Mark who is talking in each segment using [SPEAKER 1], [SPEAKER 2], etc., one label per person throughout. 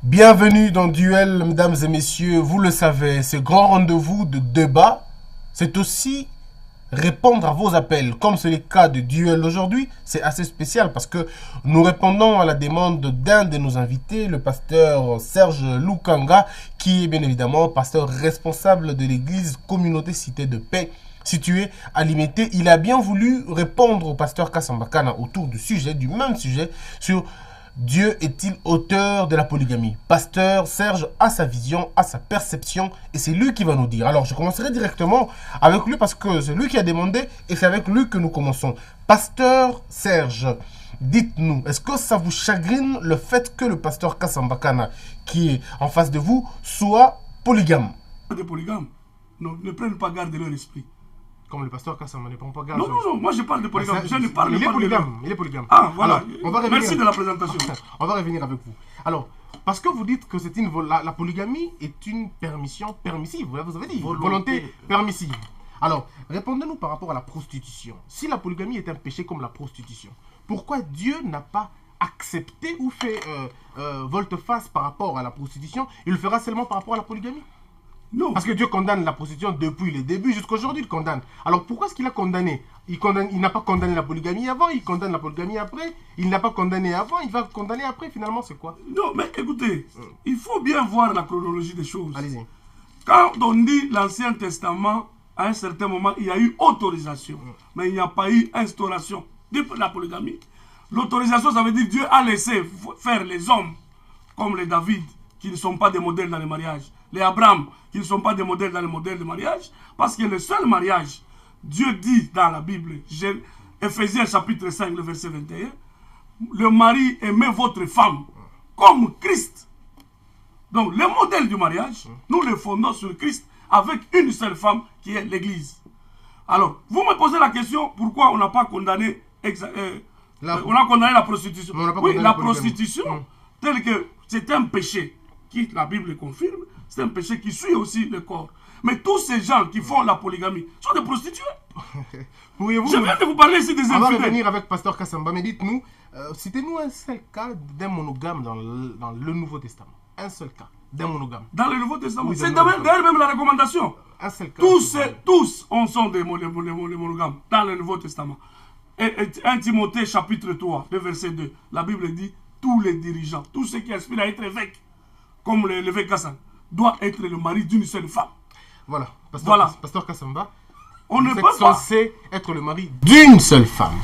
[SPEAKER 1] Bienvenue dans Duel, mesdames et messieurs. Vous le savez, ce grand rendez-vous de débat, c'est aussi répondre à vos appels. Comme c'est le cas de Duel aujourd'hui, c'est assez spécial parce que nous répondons à la demande d'un de nos invités, le pasteur Serge Lukanga, qui est bien évidemment pasteur responsable de l'église Communauté Cité de Paix, située à Limité. Il a bien voulu répondre au pasteur Kasambakana autour du même sujet, sur Dieu est-il auteur de la polygamie? Pasteur Serge a sa vision, a sa perception, et c'est lui qui va nous dire. Alors, je commencerai directement avec lui parce que c'est lui qui a demandé et c'est avec lui que nous commençons. Pasteur Serge, dites-nous, est-ce que ça vous chagrine le fait que le pasteur Kasambakana, qui est en face de vous, soit polygame?
[SPEAKER 2] Des polygames, non, ne prennent pas garde de leur esprit.
[SPEAKER 1] Comme le pasteur Kassamba ne prend pas garde.
[SPEAKER 2] Non, moi je parle de polygame. Je ne parle
[SPEAKER 1] il
[SPEAKER 2] pas
[SPEAKER 1] est polygame. Il est polygame.
[SPEAKER 2] Ah, voilà.
[SPEAKER 1] Alors, on va revenir.
[SPEAKER 2] Merci de la présentation.
[SPEAKER 1] On va revenir avec vous. Alors, parce que vous dites que c'est la polygamie est une permission permissive, vous avez dit, volonté permissive. Alors, répondez-nous par rapport à la prostitution. Si la polygamie est un péché comme la prostitution, pourquoi Dieu n'a pas accepté ou fait volte-face par rapport à la prostitution? Il le fera seulement par rapport à la polygamie?
[SPEAKER 2] Non.
[SPEAKER 1] Parce que Dieu condamne la prostitution depuis le début jusqu'à aujourd'hui, il condamne. Alors pourquoi est-ce qu'il a condamné? Il n'a pas condamné la polygamie avant, il condamne la polygamie après, il n'a pas condamné avant, il va condamner après, finalement c'est quoi?
[SPEAKER 2] Non, mais écoutez, il faut bien voir la chronologie des choses.
[SPEAKER 1] Allez-y.
[SPEAKER 2] Quand on dit l'Ancien Testament, à un certain moment, il y a eu autorisation, mais il n'y a pas eu instauration de la polygamie. L'autorisation, ça veut dire que Dieu a laissé faire les hommes, comme les David, qui ne sont pas des modèles dans le mariage, les Abraham, qui ne sont pas des modèles dans le modèle de mariage, parce que le seul mariage, Dieu dit dans la Bible, Ephésiens chapitre 5, le verset 21, le mari aimez votre femme comme Christ. Donc le modèle du mariage, nous le fondons sur Christ avec une seule femme qui est l'Église. Alors, vous me posez la question, pourquoi on n'a pas condamné, on a condamné la prostitution? Oui, la prostitution, telle que c'est un péché, qui la Bible confirme, c'est un péché qui suit aussi le corps. Mais tous ces gens qui font la polygamie sont des prostituées. Je viens de vous parler ici des infidèles.
[SPEAKER 1] On va revenir avec Pasteur Kassamba, mais dites-nous, citez-nous un seul cas d'un monogame dans le Nouveau Testament. Un seul cas d'un monogame.
[SPEAKER 2] Dans le Nouveau Testament, oui, c'est d'ailleurs même la recommandation.
[SPEAKER 1] Un seul cas.
[SPEAKER 2] Tous on sont des monogames dans le Nouveau Testament. Et 1 Timothée chapitre 3, le verset 2, la Bible dit, tous les dirigeants, tous ceux qui aspirent à être évêques, comme l'évêque Kassan, doit être le mari d'une seule femme.
[SPEAKER 1] Voilà. Pasteur Kassamba,
[SPEAKER 2] on ne
[SPEAKER 1] vous
[SPEAKER 2] peut
[SPEAKER 1] êtes
[SPEAKER 2] pas
[SPEAKER 1] censé être le mari d'une seule femme.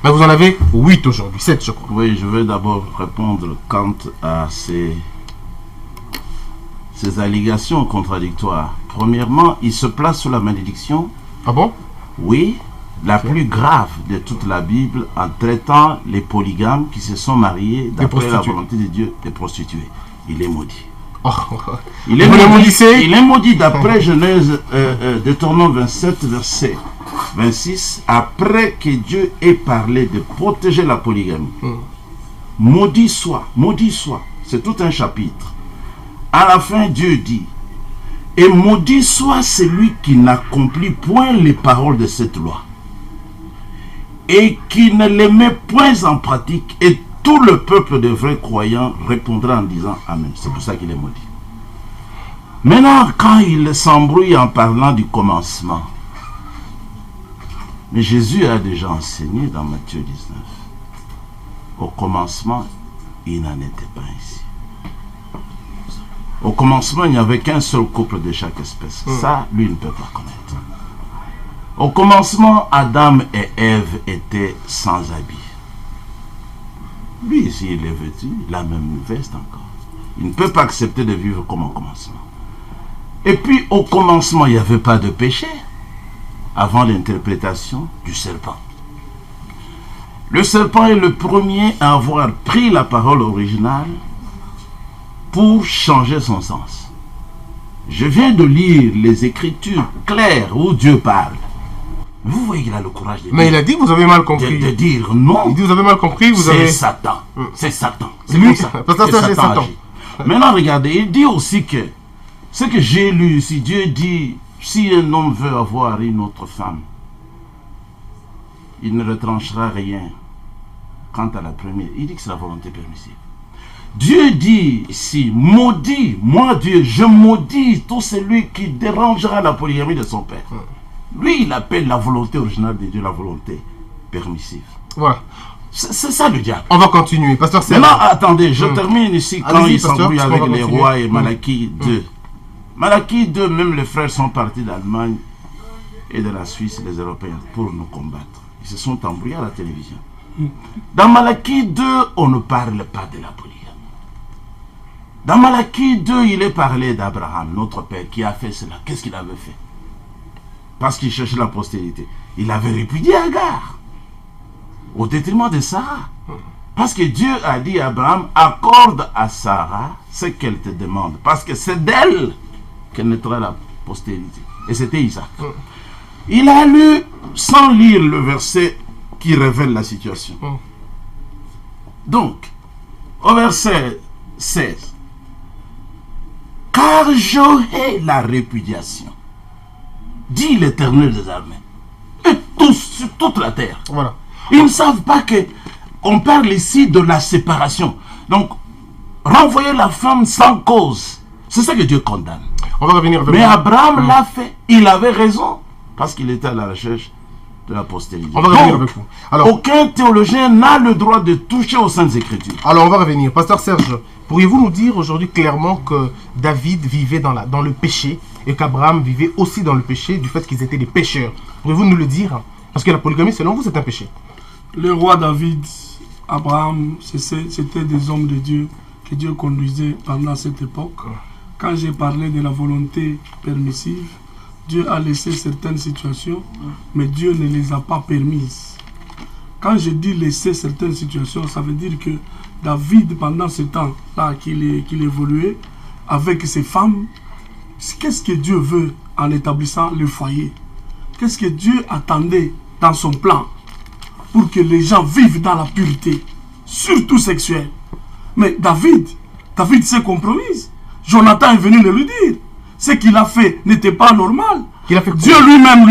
[SPEAKER 1] Mais vous en avez 8 aujourd'hui, 7 je crois.
[SPEAKER 3] Oui, je vais d'abord répondre quant à ces allégations contradictoires. Premièrement, il se place sous la malédiction.
[SPEAKER 1] Ah bon?
[SPEAKER 3] Oui, la plus grave de toute la Bible en traitant les polygames qui se sont mariés d'après la volonté de Dieu, des prostituées. Il est maudit. Il est maudit d'après Genèse Deutéronome 27, verset 26, après que Dieu ait parlé de protéger la polygamie. Maudit soit, c'est tout un chapitre. À la fin, Dieu dit, et maudit soit celui qui n'accomplit point les paroles de cette loi, et qui ne les met point en pratique, et tout le peuple de vrais croyants répondra en disant Amen. C'est pour ça qu'il est maudit. Maintenant, quand il s'embrouille en parlant du commencement, mais Jésus a déjà enseigné dans Matthieu 19. Au commencement, il n'en était pas ainsi. Au commencement, il n'y avait qu'un seul couple de chaque espèce. Ça, lui, ne peut pas connaître. Au commencement, Adam et Ève étaient sans habit. Lui, ici, il est vêtu, la même veste encore. Il ne peut pas accepter de vivre comme au commencement. Et puis, au commencement, il n'y avait pas de péché avant l'interprétation du serpent. Le serpent est le premier à avoir pris la parole originale pour changer son sens. Je viens de lire les Écritures claires où Dieu parle. Vous voyez qu'il a le courage de dire.
[SPEAKER 1] Mais il a dit vous avez mal compris.
[SPEAKER 3] De dire non.
[SPEAKER 1] Il dit vous avez mal compris.
[SPEAKER 3] C'est Satan. C'est Satan.
[SPEAKER 1] C'est lui. Parce que c'est Satan.
[SPEAKER 3] Maintenant, regardez, il dit aussi que ce que j'ai lu, si Dieu dit, si un homme veut avoir une autre femme, il ne retranchera rien quant à la première. Il dit que c'est la volonté permissive. Dieu dit ici, maudit, moi Dieu, je maudis tout celui qui dérangera la polygamie de son père. Lui, il appelle la volonté originale de Dieu la volonté permissive.
[SPEAKER 1] Voilà.
[SPEAKER 3] C'est ça le diable.
[SPEAKER 1] On va continuer. Pasteur Serge.
[SPEAKER 3] Maintenant, attendez, je termine ici quand il s'embrouille avec les
[SPEAKER 1] continuer.
[SPEAKER 3] rois et Malachie 2. Malachie 2, même les frères sont partis d'Allemagne et de la Suisse, les Européens, pour nous combattre. Ils se sont embrouillés à la télévision. Dans Malachie 2, on ne parle pas de la polygamie. Dans Malachie 2, il est parlé d'Abraham, notre père, qui a fait cela. Qu'est-ce qu'il avait fait? Parce qu'il cherchait la postérité. Il avait répudié Agar, au détriment de Sarah. Parce que Dieu a dit à Abraham, accorde à Sarah ce qu'elle te demande. Parce que c'est d'elle que naîtra la postérité. Et c'était Isaac. Il a lu, sans lire le verset qui révèle la situation. Donc, au verset 16, car j'aurai la répudiation, dit l'Éternel des armées, et tous sur toute la terre.
[SPEAKER 1] Voilà.
[SPEAKER 3] Ils ne savent pas que on parle ici de la séparation. Donc, renvoyer la femme sans cause, c'est ça que Dieu condamne.
[SPEAKER 1] On va revenir avec
[SPEAKER 3] Mais Abraham l'a fait. Il avait raison, parce qu'il était à la recherche de la postérité.
[SPEAKER 1] On va revenir avec vous. Alors,
[SPEAKER 3] aucun théologien n'a le droit de toucher aux Saintes Écritures.
[SPEAKER 1] Alors, on va revenir. Pasteur Serge, pourriez-vous nous dire aujourd'hui clairement que David vivait dans le péché et qu'Abraham vivait aussi dans le péché du fait qu'ils étaient des pécheurs? Pourriez-vous nous le dire? Parce que la polygamie, selon vous, c'est un péché.
[SPEAKER 2] Le roi David, Abraham, c'était des hommes de Dieu que Dieu conduisait pendant cette époque. Quand j'ai parlé de la volonté permissive, Dieu a laissé certaines situations, mais Dieu ne les a pas permises. Quand je dis laisser certaines situations, ça veut dire que David, pendant ce temps-là qu'il évoluait, avec ses femmes, qu'est-ce que Dieu veut en établissant le foyer? Qu'est-ce que Dieu attendait dans son plan pour que les gens vivent dans la pureté, surtout sexuelle? Mais David s'est compromis. Jonathan est venu le lui dire. Ce qu'il a fait n'était pas normal. Dieu lui-même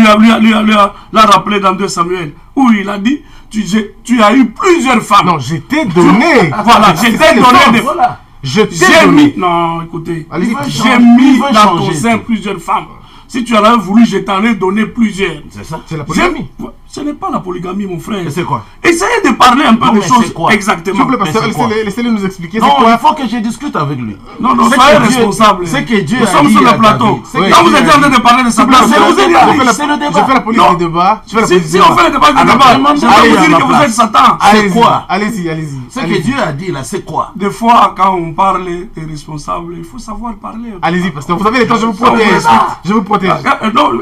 [SPEAKER 2] l'a rappelé dans 2 Samuel, où il a dit, tu as eu plusieurs femmes.
[SPEAKER 1] Non, je t'ai donné.
[SPEAKER 2] Voilà, je t'ai donné des femmes.
[SPEAKER 3] Voilà.
[SPEAKER 2] J'ai mis, non, écoutez, j'ai mis dans ton sein plusieurs femmes. Si tu en as voulu, je t'en ai donné plusieurs.
[SPEAKER 3] C'est ça?
[SPEAKER 1] C'est la polygamie.
[SPEAKER 2] Ce n'est pas la polygamie, mon frère.
[SPEAKER 3] C'est quoi?
[SPEAKER 2] Essayez de parler un peu de choses. Exactement.
[SPEAKER 1] S'il vous plaît, pasteur, laissez-le nous expliquer.
[SPEAKER 3] Non, il faut que je discute avec lui.
[SPEAKER 2] Non, soyez responsable.
[SPEAKER 3] C'est que Dieu
[SPEAKER 2] Nous sommes sur le plateau. Quand vous êtes en train de parler de ça, c'est
[SPEAKER 3] le débat.
[SPEAKER 1] Je fais la police du débat.
[SPEAKER 2] Si on fait le débat du débat, je vais vous dire que vous êtes Satan.
[SPEAKER 3] C'est quoi?
[SPEAKER 1] Allez-y.
[SPEAKER 3] Ce que Dieu a dit là, c'est quoi?
[SPEAKER 2] Des fois, quand on parle des responsables, il faut savoir parler.
[SPEAKER 1] Allez-y, pasteur. Vous avez les temps, je vous protège. Je vous protège.
[SPEAKER 2] Non,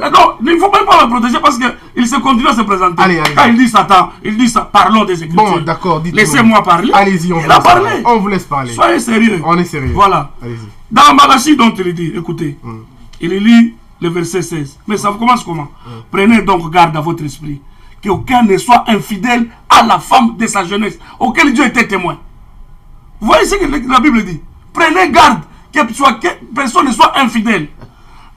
[SPEAKER 2] il ne faut même pas me protéger parce qu'il se continue à se présenter.
[SPEAKER 1] Allez.
[SPEAKER 2] Quand il dit Satan, il dit ça. Parlons des Écritures.
[SPEAKER 1] Bon, d'accord.
[SPEAKER 2] Laissez-moi parler.
[SPEAKER 1] Allez-y, on vous laisse parler.
[SPEAKER 2] Soyez sérieux.
[SPEAKER 1] On est sérieux.
[SPEAKER 2] Voilà.
[SPEAKER 1] Allez-y.
[SPEAKER 2] Dans Malachie, dont il dit, écoutez, il lit le verset 16. Mais ça commence comment? Prenez donc garde à votre esprit, qu'aucun ne soit infidèle à la femme de sa jeunesse, auquel Dieu était témoin. Vous voyez ce que la Bible dit? Prenez garde que personne ne soit infidèle.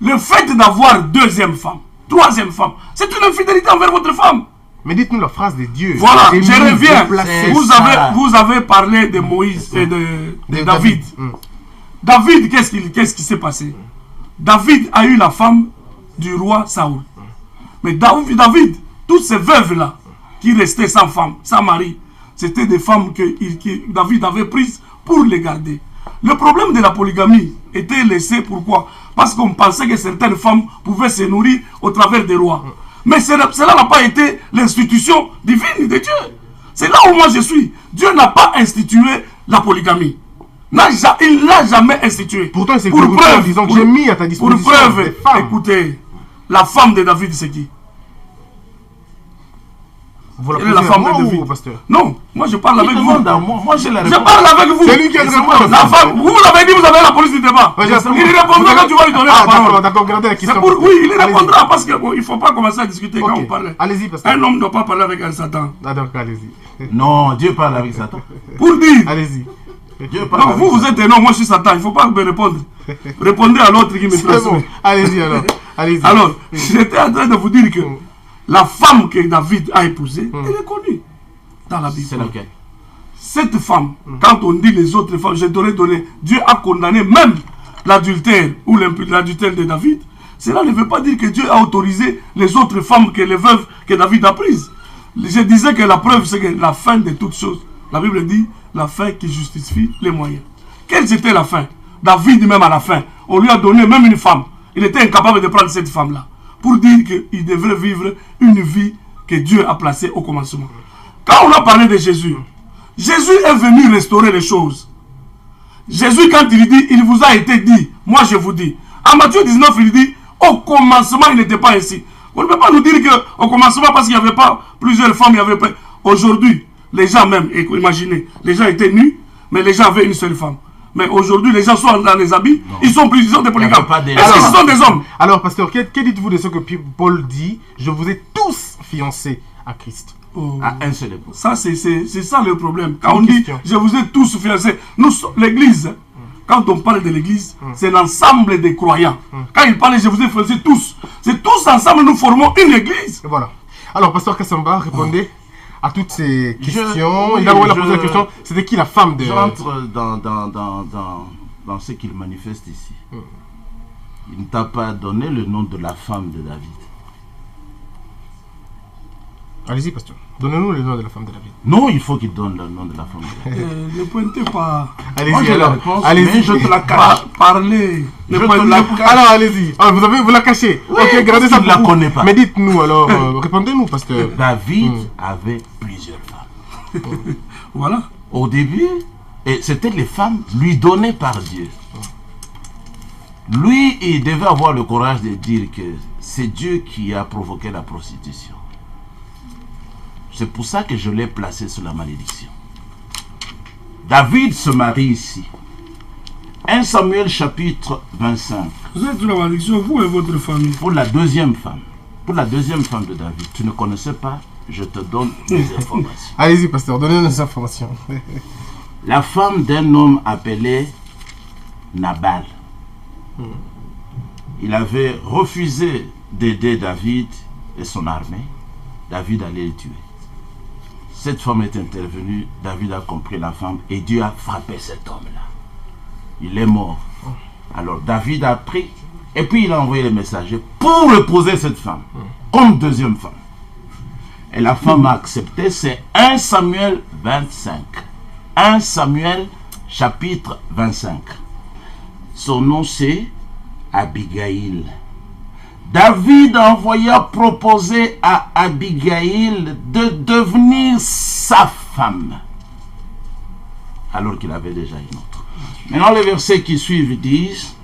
[SPEAKER 2] Le fait d'avoir 2e femme, 3e femme, c'est une infidélité envers votre femme.
[SPEAKER 1] Mais dites-nous la phrase de Dieu.
[SPEAKER 2] Voilà, je reviens. Vous avez parlé de Moïse et de David. David, qu'est-ce qui s'est passé? David a eu la femme du roi Saoul. Mais David, toutes ces veuves-là, qui restaient sans femme, sans mari, c'était des femmes que David avait prises pour les garder. Le problème de la polygamie était laissé, pourquoi? Parce qu'on pensait que certaines femmes pouvaient se nourrir au travers des rois. Mais cela n'a pas été l'institution divine de Dieu. C'est là où moi je suis. Dieu n'a pas institué la polygamie. Il ne l'a jamais institué.
[SPEAKER 1] Pourtant, c'est pour preuve, disons que j'ai mis à ta disposition.
[SPEAKER 2] Pour preuve, écoutez, la femme de David, c'est qui?
[SPEAKER 1] Elle est la femme de David, pasteur?
[SPEAKER 2] Non, moi je parle avec vous.
[SPEAKER 3] Moi j'ai la réponse.
[SPEAKER 2] Je parle avec vous.
[SPEAKER 1] C'est lui qui a la réponse.
[SPEAKER 2] La femme, vous l'avez dit, vous avez la police du débat. Il répondra quand tu vas lui donner la parole.
[SPEAKER 1] D'accord, regardez la question.
[SPEAKER 2] Oui, il répondra parce qu'il ne faut pas commencer à discuter quand on parle.
[SPEAKER 1] Allez-y, pasteur.
[SPEAKER 2] Un homme ne doit pas parler avec un Satan.
[SPEAKER 1] D'accord, allez-y.
[SPEAKER 3] Non, Dieu parle avec Satan.
[SPEAKER 2] Pour dire.
[SPEAKER 1] Allez-y.
[SPEAKER 2] Non, vous êtes un homme, moi je suis Satan. Il ne faut pas me répondre. Répondez à l'autre qui me place.
[SPEAKER 1] Bon. Allez-y alors. Allez-y.
[SPEAKER 2] Alors, j'étais en train de vous dire que la femme que David a épousée, elle est connue dans la Bible.
[SPEAKER 3] C'est laquelle?
[SPEAKER 2] cette femme, quand on dit les autres femmes, je t'aurais donné, Dieu a condamné même l'adultère ou l'adultère de David. Cela ne veut pas dire que Dieu a autorisé les autres femmes que les veuves que David a prises. Je disais que la preuve, c'est que la fin de toutes choses, la Bible dit, la fin qui justifie les moyens. Quelle était la fin? David même à la fin, on lui a donné même une femme. Il était incapable de prendre cette femme-là pour dire qu'il devrait vivre une vie que Dieu a placée au commencement. Quand on a parlé de Jésus, Jésus est venu restaurer les choses. Jésus, quand il dit, il vous a été dit, moi je vous dis. En Matthieu 19, il dit, au commencement, il n'était pas ainsi. On ne peut pas nous dire qu'au commencement, parce qu'il n'y avait pas plusieurs femmes, il y avait pas. Aujourd'hui, les gens même, imaginez, les gens étaient nus, mais les gens avaient une seule femme. Mais aujourd'hui, les gens sont dans les habits, ils sont des polygames. Est-ce qu'ils sont des hommes?
[SPEAKER 1] Alors, pasteur, que dites-vous de ce que Paul dit? Je vous ai tous fiancés à Christ.
[SPEAKER 3] À un seul époux.
[SPEAKER 2] Ça, c'est ça le problème. Quand on dit, je vous ai tous fiancés, l'église, quand on parle de l'église, c'est l'ensemble des croyants. Quand il parle, je vous ai fiancés tous. C'est tous ensemble, nous formons une église.
[SPEAKER 1] Et voilà. Alors, pasteur Kassamba, répondez à toutes ces questions. Il a posé la question, c'était qui la femme de...
[SPEAKER 3] Je rentre dans ce qu'il manifeste ici. Il ne t'a pas donné le nom de la femme de David.
[SPEAKER 1] Allez-y, pasteur. Donnez-nous le nom de la femme de David.
[SPEAKER 3] Non, il faut qu'il donne le nom de la femme de David.
[SPEAKER 2] Ne pointez pas.
[SPEAKER 1] Allez-y, alors. Allez-y,
[SPEAKER 2] je te la cache. Parlez.
[SPEAKER 1] Alors, allez-y. Ah, vous la cachez.
[SPEAKER 3] Oui,
[SPEAKER 1] ok, gardez ça.
[SPEAKER 3] Je ne la connais pas.
[SPEAKER 1] Mais dites-nous, alors, répondez-nous, pasteur.
[SPEAKER 3] David avait plusieurs femmes.
[SPEAKER 2] Voilà.
[SPEAKER 3] Au début, et c'était les femmes lui données par Dieu. Lui, il devait avoir le courage de dire que c'est Dieu qui a provoqué la prostitution. C'est pour ça que je l'ai placé sous la malédiction. David se marie ici. 1 Samuel chapitre 25.
[SPEAKER 2] Vous êtes sous la malédiction, vous et votre famille.
[SPEAKER 3] Pour la deuxième femme. Pour la deuxième femme de David. Tu ne connaissais pas, je te donne des informations.
[SPEAKER 1] Allez-y, pasteur, donnez-nous des informations.
[SPEAKER 3] La femme d'un homme appelé Nabal. Il avait refusé d'aider David et son armée. David allait le tuer. Cette femme est intervenue, David a compris la femme et Dieu a frappé cet homme-là. Il est mort. Alors David a pris et puis il a envoyé les messagers pour reposer cette femme comme deuxième femme. Et la femme a accepté, c'est 1 Samuel 25. 1 Samuel chapitre 25. Son nom c'est Abigail. David envoya proposer à Abigail de devenir sa femme, alors qu'il avait déjà une autre. Maintenant, les versets qui suivent disent,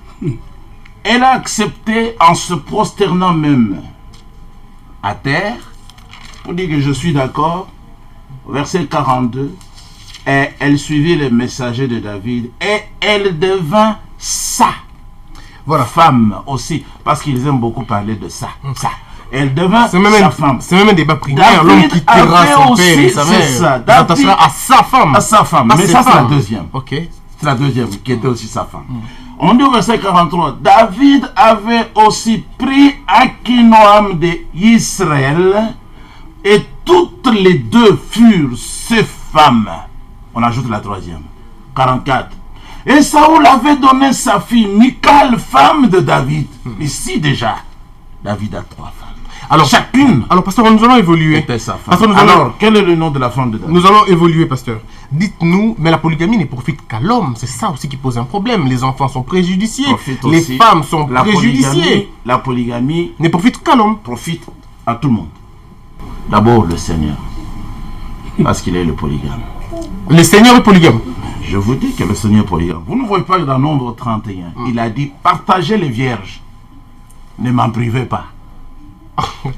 [SPEAKER 3] elle a accepté en se prosternant même à terre, pour dire que je suis d'accord. Verset 42, et elle suivit les messagers de David, et elle devint sa
[SPEAKER 1] voilà.
[SPEAKER 3] Femme aussi, parce qu'ils aiment beaucoup parler de ça. Elle devint sa femme.
[SPEAKER 1] C'est même un débat primaire. L'homme qui quittera son père et sa mère s'attachera à sa femme.
[SPEAKER 3] À sa femme. Mais ça, c'est la deuxième.
[SPEAKER 1] Ok.
[SPEAKER 3] C'est la deuxième qui était aussi sa femme. On dit au verset 43, David avait aussi pris Akinoam d'Israël et toutes les deux furent ses femmes. On ajoute la troisième. 44. Et Saoul avait donné sa fille Michal, femme de David. Ici déjà, David a 3 femmes.
[SPEAKER 1] Alors,
[SPEAKER 3] chacune.
[SPEAKER 1] Alors, pasteur, nous allons évoluer.
[SPEAKER 3] Était sa femme. Alors, quel est le nom de la femme de David?
[SPEAKER 1] Nous allons évoluer, pasteur. Dites-nous, mais la polygamie ne profite qu'à l'homme. C'est ça aussi qui pose un problème. Les enfants sont préjudiciés. Les femmes sont préjudiciées.
[SPEAKER 3] La polygamie
[SPEAKER 1] ne profite qu'à l'homme.
[SPEAKER 3] Profite à tout le monde. D'abord, le Seigneur. Parce qu'il est le polygame.
[SPEAKER 1] Le Seigneur est polygame.
[SPEAKER 3] Je vous dis que le Seigneur est polygame. Vous ne voyez pas dans Nombre 31. Il a dit, partagez les vierges. Ne m'en privez pas.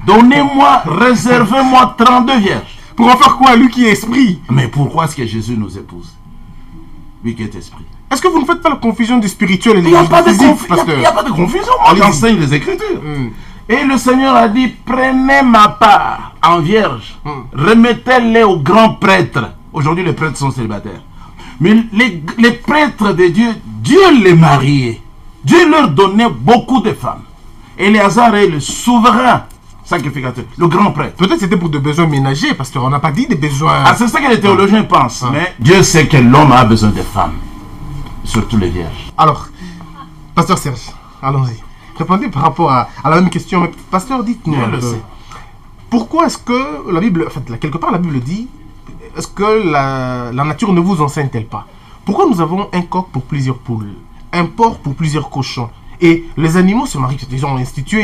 [SPEAKER 3] Donnez-moi, réservez-moi 32 vierges.
[SPEAKER 1] Pour en faire quoi, lui qui est esprit?
[SPEAKER 3] Mais pourquoi est-ce que Jésus nous épouse? Lui qui est esprit.
[SPEAKER 1] Est-ce que vous ne faites pas la confusion du spirituel et du
[SPEAKER 3] physique, pasteur? Il n'y a pas de confusion. Moi, j'enseigne les Écritures. Et le Seigneur a dit, prenez ma part en vierge. Remettez-les aux grands prêtres. Aujourd'hui, les prêtres sont célibataires. Mais les prêtres de Dieu, Dieu les mariait. Dieu leur donnait beaucoup de femmes. Éléazar est le souverain sacrificateur, le grand prêtre.
[SPEAKER 1] Peut-être c'était pour des besoins ménagers, parce qu'on n'a pas dit des besoins...
[SPEAKER 3] Ah, c'est ça que les théologiens pensent. Mais Dieu sait que l'homme a besoin des femmes, surtout les vierges.
[SPEAKER 1] Alors, pasteur Serge, allons-y. Répondez par rapport à la même question. Mais pasteur, dites-nous un peu. Pourquoi est-ce que la Bible, en fait, quelque part la Bible dit, est-ce que la nature ne vous enseigne-t-elle pas? Pourquoi nous avons un coq pour plusieurs poules, un porc pour plusieurs cochons, et les animaux se marient? Ils ont institué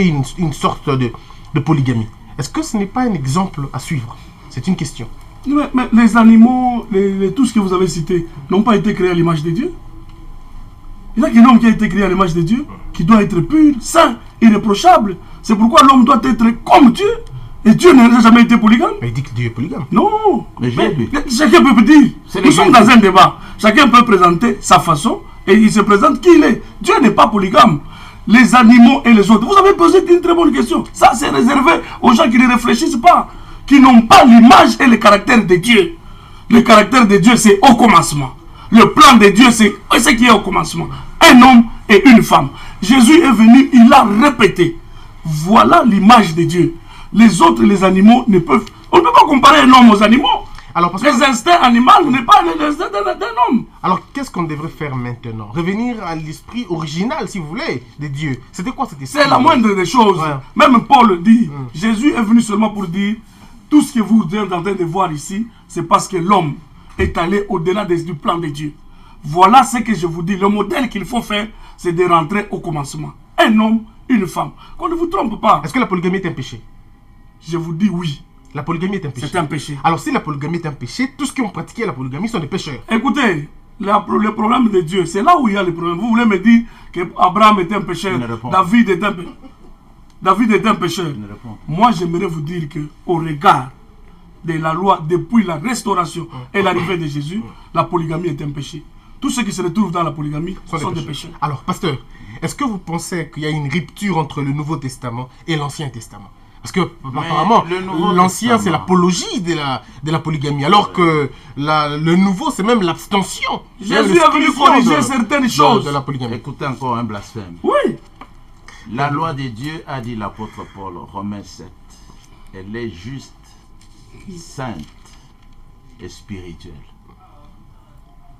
[SPEAKER 1] une sorte de polygamie. Est-ce que ce n'est pas un exemple à suivre? C'est une question.
[SPEAKER 2] Mais les animaux, tout ce que vous avez cité, n'ont pas été créés à l'image de Dieu. Il y a qu'un homme qui a été créé à l'image de Dieu, qui doit être pur, saint, irréprochable. C'est pourquoi l'homme doit être comme Dieu. Et Dieu n'a jamais été polygame.
[SPEAKER 1] Mais il dit que Dieu est polygame.
[SPEAKER 2] Non. Mais chacun peut dire. Nous sommes dans un débat. Chacun peut présenter sa façon et il se présente qui il est. Dieu n'est pas polygame. Les animaux et les autres. Vous avez posé une très bonne question. Ça, c'est réservé aux gens qui ne réfléchissent pas, qui n'ont pas l'image et le caractère de Dieu. Le caractère de Dieu, c'est au commencement. Le plan de Dieu, c'est ce qui est au commencement. Un homme et une femme. Jésus est venu, il a répété. Voilà l'image de Dieu. Les autres, les animaux, ne peuvent... On ne peut pas comparer un homme aux animaux. Alors, parce que les instincts animaux n'est pas l'instinct d'un homme.
[SPEAKER 1] Alors, qu'est-ce qu'on devrait faire maintenant? Revenir à l'esprit original, si vous voulez, de Dieu. C'était quoi cet esprit?
[SPEAKER 2] C'est la moindre des choses. Ouais. Même Paul dit, Jésus est venu seulement pour dire, tout ce que vous êtes en train de voir ici, c'est parce que l'homme est allé au-delà du plan de Dieu. Voilà ce que je vous dis. Le modèle qu'il faut faire, c'est de rentrer au commencement. Un homme, une femme. Qu'on ne vous trompe pas.
[SPEAKER 1] Est-ce que la polygamie est un péché?
[SPEAKER 2] Je vous dis oui.
[SPEAKER 1] La polygamie est un péché.
[SPEAKER 2] C'est un péché.
[SPEAKER 1] Alors si la polygamie est un péché, tous ceux qui ont pratiqué la polygamie sont des pécheurs.
[SPEAKER 2] Écoutez, le problème de Dieu, c'est là où il y a le problème. Vous voulez me dire qu'Abraham était un pécheur, David est un pécheur. Moi, j'aimerais vous dire qu'au regard de la loi, depuis la restauration et l'arrivée de Jésus, la polygamie est un péché. Tous ceux qui se retrouvent dans la polygamie sont des pécheurs.
[SPEAKER 1] Alors, pasteur, est-ce que vous pensez qu'il y a une rupture entre le Nouveau Testament et l'Ancien Testament? Parce que, apparemment, l'Ancien, c'est l'apologie de la polygamie, alors que le Nouveau, c'est même l'abstention.
[SPEAKER 2] Jésus a venu corriger certaines choses
[SPEAKER 1] de la polygamie.
[SPEAKER 3] Écoutez encore un blasphème.
[SPEAKER 2] Oui.
[SPEAKER 3] La loi de Dieu, a dit l'apôtre Paul, Romains 7, elle est juste, sainte et spirituelle.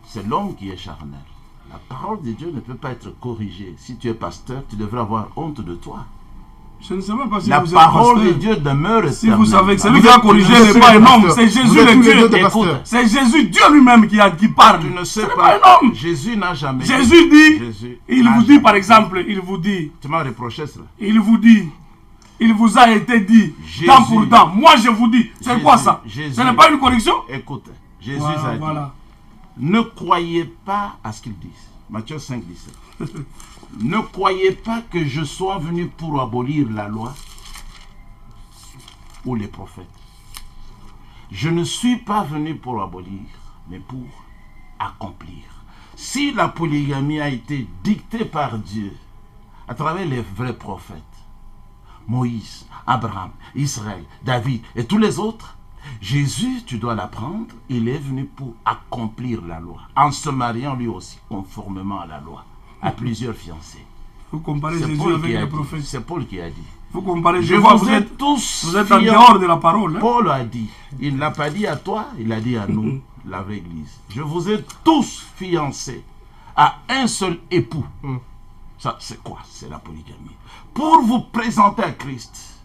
[SPEAKER 3] C'est l'homme qui est charnel. La parole de Dieu ne peut pas être corrigée. Si tu es pasteur, tu devrais avoir honte de toi.
[SPEAKER 2] Je ne sais même pas si
[SPEAKER 3] la
[SPEAKER 2] vous êtes
[SPEAKER 3] parole de Dieu demeure.
[SPEAKER 2] Si vous savez que celui qui a corrigé n'est pas un homme, c'est Jésus le Dieu. C'est Jésus Dieu lui-même qui parle.
[SPEAKER 3] Tu ne sais
[SPEAKER 2] pas un homme.
[SPEAKER 3] Jésus n'a jamais.
[SPEAKER 2] Jésus dit. Il vous dit par exemple, il vous dit.
[SPEAKER 3] Tu m'as reproché cela.
[SPEAKER 2] Il vous dit. Il vous a été dit. Jésus, temps pour temps. Moi je vous dis. C'est quoi ça? Ce n'est pas une correction?
[SPEAKER 3] Écoute, Jésus a dit. Ne croyez pas à ce qu'ils disent. Matthieu 5, 17. Ne croyez pas que je sois venu pour abolir la loi ou les prophètes. Je ne suis pas venu pour abolir, mais pour accomplir. Si la polygamie a été dictée par Dieu à travers les vrais prophètes, Moïse, Abraham, Israël, David et tous les autres, Jésus, tu dois l'apprendre, il est venu pour accomplir la loi, en se mariant lui aussi, conformément à la loi, à plusieurs fiancés.
[SPEAKER 2] Vous comparez Jésus avec les prophètes.
[SPEAKER 3] C'est Paul qui a dit.
[SPEAKER 2] Vous comparez
[SPEAKER 3] Jésus, vous êtes tous
[SPEAKER 2] vous êtes en dehors de la parole. Hein?
[SPEAKER 3] Paul a dit, il ne l'a pas dit à toi, il a dit à nous, la vraie église. Je vous ai tous fiancés à un seul époux. Ça, c'est quoi? C'est la polygamie. Pour vous présenter à Christ.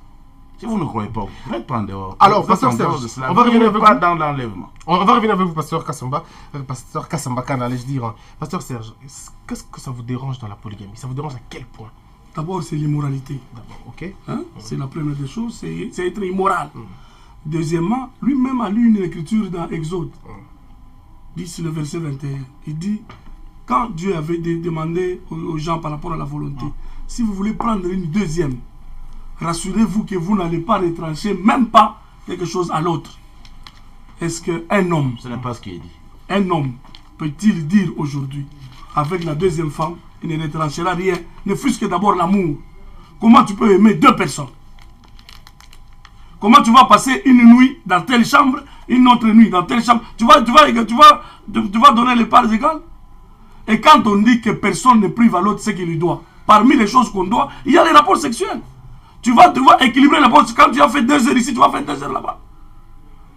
[SPEAKER 3] Si vous ne croyez pas, vous n'êtes pas en dehors.
[SPEAKER 1] Alors, pasteur Serge, on va revenir avec
[SPEAKER 3] vous dans l'enlèvement.
[SPEAKER 1] On va revenir avec vous, pasteur Kassamba. Pasteur Kassamba Khan, allais-je dire. Pasteur Serge, qu'est-ce que ça vous dérange dans la polygamie? Ça vous dérange à quel point?
[SPEAKER 2] D'abord, c'est l'immoralité.
[SPEAKER 1] D'abord, ok.
[SPEAKER 2] Hein? C'est la première des choses, c'est être immoral. Deuxièmement, lui-même a lu une écriture dans Exode. 10, le verset 21. Il dit, quand Dieu avait demandé aux gens par rapport à la volonté, si vous voulez prendre une deuxième, rassurez-vous que vous n'allez pas retrancher même pas quelque chose à l'autre. Est-ce qu'un homme...
[SPEAKER 3] Ce n'est pas ce qu'il dit.
[SPEAKER 2] Un homme peut-il dire aujourd'hui, avec la deuxième femme, il ne retranchera rien, ne fût-ce que d'abord l'amour. Comment tu peux aimer deux personnes? Comment tu vas passer une nuit dans telle chambre, une autre nuit dans telle chambre? Tu vas donner les parts égales? Et quand on dit que personne ne prive à l'autre ce qu'il lui doit, parmi les choses qu'on doit, il y a les rapports sexuels. Tu vas devoir équilibrer les postes. Quand tu as fait 2 heures ici, tu vas faire 2 heures là-bas.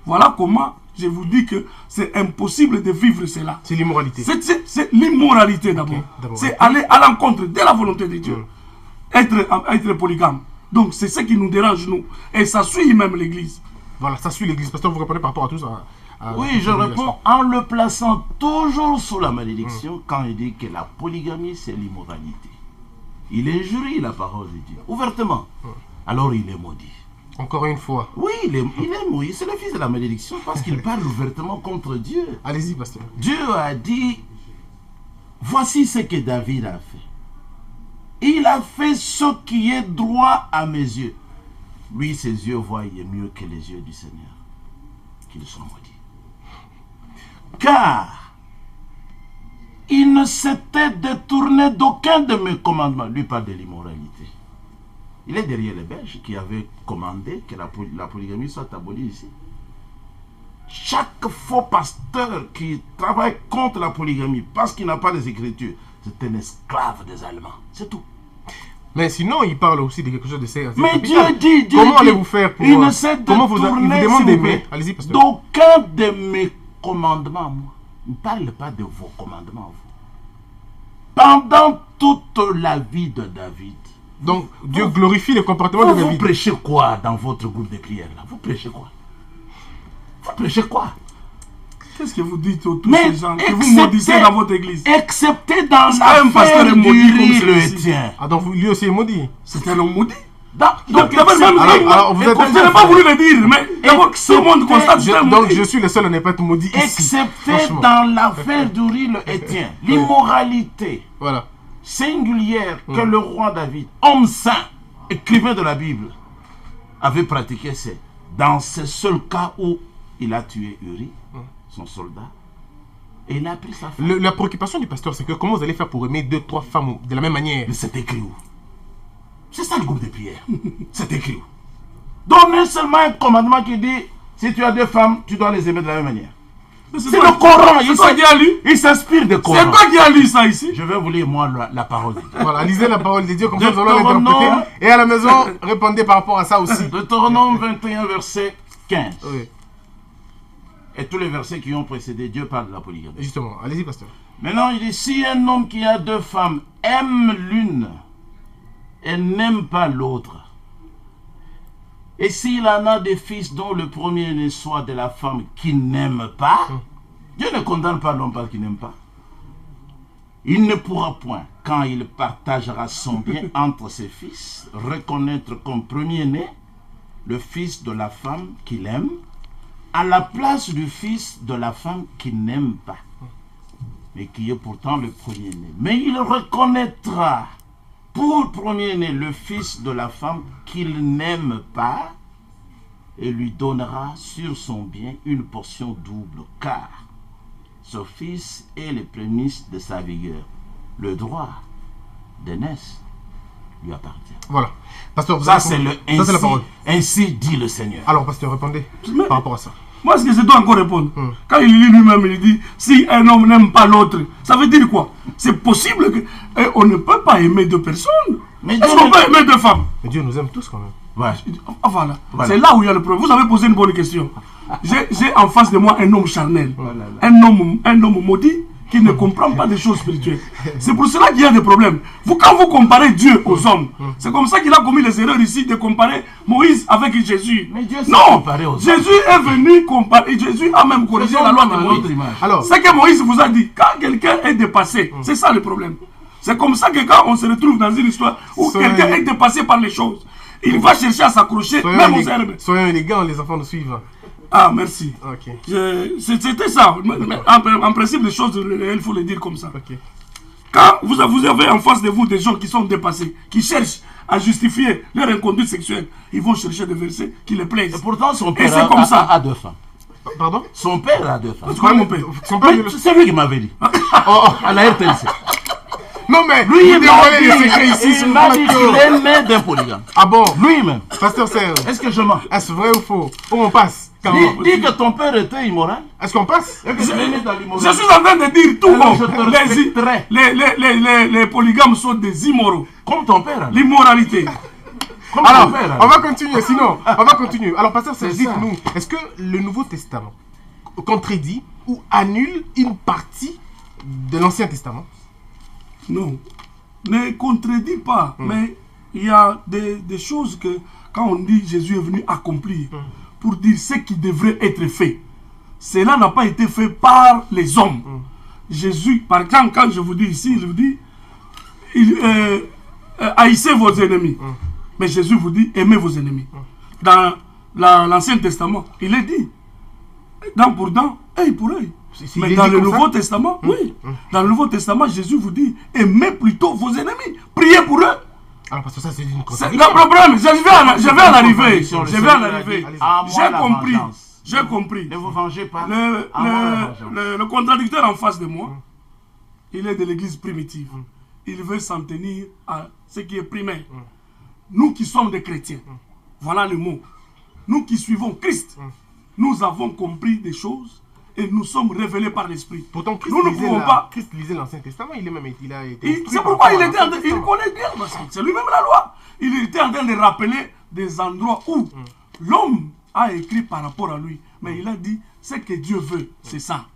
[SPEAKER 2] Voilà comment je vous dis que c'est impossible de vivre cela.
[SPEAKER 1] C'est l'immoralité.
[SPEAKER 2] C'est l'immoralité d'abord. C'est aller à l'encontre de la volonté de Dieu. Être polygame. Donc c'est ce qui nous dérange, nous. Et ça suit même l'Église.
[SPEAKER 1] Voilà, ça suit l'Église. Pasteur, vous répondez par rapport à tout ça.
[SPEAKER 3] Oui, je réponds en le plaçant toujours sous la malédiction quand il dit que la polygamie, c'est l'immoralité. Il injurie la parole de Dieu, ouvertement. Alors il est maudit.
[SPEAKER 1] Encore une fois.
[SPEAKER 3] Oui, il est maudit. C'est le fils de la malédiction parce qu'il parle ouvertement contre Dieu.
[SPEAKER 1] Allez-y, pasteur.
[SPEAKER 3] Dieu a dit, voici ce que David a fait. Il a fait ce qui est droit à mes yeux. Lui, ses yeux voient mieux que les yeux du Seigneur. Qu'ils soient maudits. Car il ne s'était détourné d'aucun de mes commandements. Lui parle de l'immoralité. Il est derrière les Belges qui avaient commandé que la polygamie soit abolie ici. Chaque faux pasteur qui travaille contre la polygamie parce qu'il n'a pas les Écritures, c'est un esclave des Allemands. C'est tout.
[SPEAKER 1] Mais sinon, il parle aussi de quelque chose de sérieux.
[SPEAKER 3] Mais Dieu dit,
[SPEAKER 1] comment allez-vous faire pour...
[SPEAKER 3] Il ne s'est
[SPEAKER 1] comment vous demande d'aimer. Allez-y, pasteur.
[SPEAKER 3] D'aucun de mes commandements, moi. Ne parle pas de vos commandements, vous. Pendant toute la vie de David.
[SPEAKER 1] Donc, Dieu glorifie le comportement de David.
[SPEAKER 3] Vous prêchez quoi dans votre groupe de prière là? Vous prêchez quoi? Vous prêchez quoi?
[SPEAKER 2] Qu'est-ce que vous dites aux tous ces gens que vous maudissez dans votre église?
[SPEAKER 3] Excepté dans l'affaire du riz le Étienne.
[SPEAKER 1] Ah, donc lui aussi est maudit.
[SPEAKER 2] C'est un homme maudit.
[SPEAKER 3] Donc,
[SPEAKER 2] alors, vous n'avez pas voulu le dire, mais tout le monde constate.
[SPEAKER 1] Donc, je suis le seul à ne pas être maudit ici.
[SPEAKER 3] Excepté dans l'affaire du riz le Étienne. L'immoralité singulière que le roi David, homme saint, écrivain de la Bible, avait pratiqué, c'est dans ce seul cas où il a tué Uri, son soldat, et il a pris sa femme.
[SPEAKER 1] La préoccupation du pasteur, c'est que comment vous allez faire pour aimer 2, 3 femmes de la même manière?
[SPEAKER 3] Mais c'est écrit où? C'est ça le groupe de prière. C'est écrit où? Donnez seulement un commandement qui dit, si tu as 2 femmes, tu dois les aimer de la même manière. C'est le Coran. Il s'inspire de Coran.
[SPEAKER 2] C'est toi qui as lu ça ici?
[SPEAKER 3] Je vais vous lire moi la parole de Dieu.
[SPEAKER 1] Voilà, lisez la parole de Dieu, comme ça nous allons l'interpréter. Et à la maison, répondez par rapport à ça aussi.
[SPEAKER 3] Deutéronome 21, verset 15.
[SPEAKER 1] Oui.
[SPEAKER 3] Et tous les versets qui ont précédé, Dieu parle de la polygamie.
[SPEAKER 1] Justement, allez-y, pasteur.
[SPEAKER 3] Maintenant, il dit, si un homme qui a 2 femmes aime l'une et n'aime pas l'autre, et s'il en a des fils dont le premier-né soit de la femme qui n'aime pas, Dieu ne condamne pas l'homme parce qu'il n'aime pas. Il ne pourra point, quand il partagera son bien entre ses fils, reconnaître comme premier-né le fils de la femme qu'il aime à la place du fils de la femme qu'il n'aime pas, mais qui est pourtant le premier-né. Mais il reconnaîtra pour premier-né le fils de la femme qu'il n'aime pas et lui donnera sur son bien une portion double, car ce fils est les prémices de sa vigueur. Le droit d'aînesse lui appartient.
[SPEAKER 1] Voilà. Pasteur,
[SPEAKER 3] ça c'est la
[SPEAKER 1] parole.
[SPEAKER 3] Ainsi dit le Seigneur.
[SPEAKER 1] Alors, pasteur, répondez par rapport à ça.
[SPEAKER 2] Moi, ce que je dois encore répondre, quand il lit lui-même, il dit, si un homme n'aime pas l'autre, ça veut dire quoi? C'est possible qu'on ne peut pas aimer 2 personnes. Est-ce qu'on peut aimer 2 femmes?
[SPEAKER 1] Mais Dieu nous aime tous quand même.
[SPEAKER 2] Ouais. Voilà. C'est là où il y a le problème. Vous avez posé une bonne question. J'ai en face de moi un homme charnel, un homme maudit qui ne comprend pas des choses spirituelles. C'est pour cela qu'il y a des problèmes. Quand vous comparez Dieu aux hommes, c'est comme ça qu'il a commis les erreurs ici de comparer Moïse avec Jésus.
[SPEAKER 3] Mais Dieu
[SPEAKER 2] non, Jésus est venu comparer. Jésus a même corrigé la loi de Moïse. Alors, c'est que Moïse vous a dit, quand quelqu'un est dépassé, c'est ça le problème. C'est comme ça que quand on se retrouve dans une histoire où quelqu'un est dépassé par les choses, il va chercher à s'accrocher même aux herbes.
[SPEAKER 1] Soyons élégants, les enfants nous suivent.
[SPEAKER 2] Ah, merci.
[SPEAKER 1] Okay.
[SPEAKER 2] C'était ça. En principe, les choses, il faut les dire comme ça.
[SPEAKER 1] Okay.
[SPEAKER 2] Quand vous avez en face de vous des gens qui sont dépassés, qui cherchent à justifier leur inconduite sexuelle, ils vont chercher des versets qui les plaisent.
[SPEAKER 3] Et pourtant, son père a 2 femmes.
[SPEAKER 1] Pardon?
[SPEAKER 3] Son père a 2 femmes.
[SPEAKER 2] C'est quoi mon père?
[SPEAKER 3] C'est lui qui m'avait dit. À la RTLC.
[SPEAKER 1] Non mais
[SPEAKER 3] lui il m'a dit qu'il est né d'un polygame.
[SPEAKER 1] Ah bon?
[SPEAKER 3] Lui-même.
[SPEAKER 1] Pasteur Serge.
[SPEAKER 3] Est-ce que je mens?
[SPEAKER 1] Est-ce vrai ou faux? Où on passe?
[SPEAKER 3] Dis que ton père était immoral.
[SPEAKER 1] Est-ce qu'on passe?
[SPEAKER 2] Je suis en train de dire tout bon. Les polygames sont des immoraux.
[SPEAKER 3] Comme ton père.
[SPEAKER 2] L'immoralité.
[SPEAKER 1] Alors, on va continuer, sinon, on va continuer. Alors, pasteur, dites-nous, est-ce que le Nouveau Testament contredit ou annule une partie de l'Ancien Testament?
[SPEAKER 2] Non, ne contredit pas, mais il y a des choses que, quand on dit Jésus est venu accomplir, pour dire ce qui devrait être fait, cela n'a pas été fait par les hommes. Jésus, par exemple, quand je vous dis ici, je vous dis, haïssez vos ennemis. Mais Jésus vous dit, aimez vos ennemis. Dans l'Ancien Testament, il est dit, dent pour dent, œil pour œil. Mais dans le Nouveau Testament, oui. Dans le Nouveau Testament, Jésus vous dit, aimez plutôt vos ennemis. Priez pour eux.
[SPEAKER 1] Alors, parce que ça, c'est une
[SPEAKER 2] contradiction. Le problème, je vais en arriver. J'ai compris. J'ai compris.
[SPEAKER 3] Ne vous vengez pas.
[SPEAKER 2] Le contradicteur en face de moi, il est de l'église primitive. Il veut s'en tenir à ce qui est primaire. Nous qui sommes des chrétiens, voilà le mot. Nous qui suivons Christ, nous avons compris des choses et nous sommes révélés par l'Esprit.
[SPEAKER 1] Pourtant, Christ lisait l'Ancien Testament, il a été...
[SPEAKER 2] C'est pourquoi il connaît bien, c'est lui-même la loi. Il était en train de rappeler des endroits où l'homme a écrit par rapport à lui. Mais il a dit, ce que Dieu veut, c'est ça.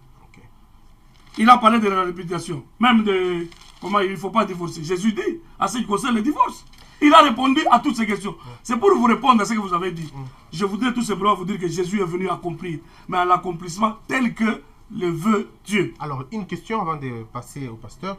[SPEAKER 2] Il a parlé de la réputation, même de comment il ne faut pas divorcer. Jésus dit, à ce qui concerne le divorce. Il a répondu à toutes ces questions. C'est pour vous répondre à ce que vous avez dit. Je voudrais tout simplement vous dire que Jésus est venu accomplir, mais à l'accomplissement tel que le veut Dieu.
[SPEAKER 1] Alors, une question avant de passer au pasteur.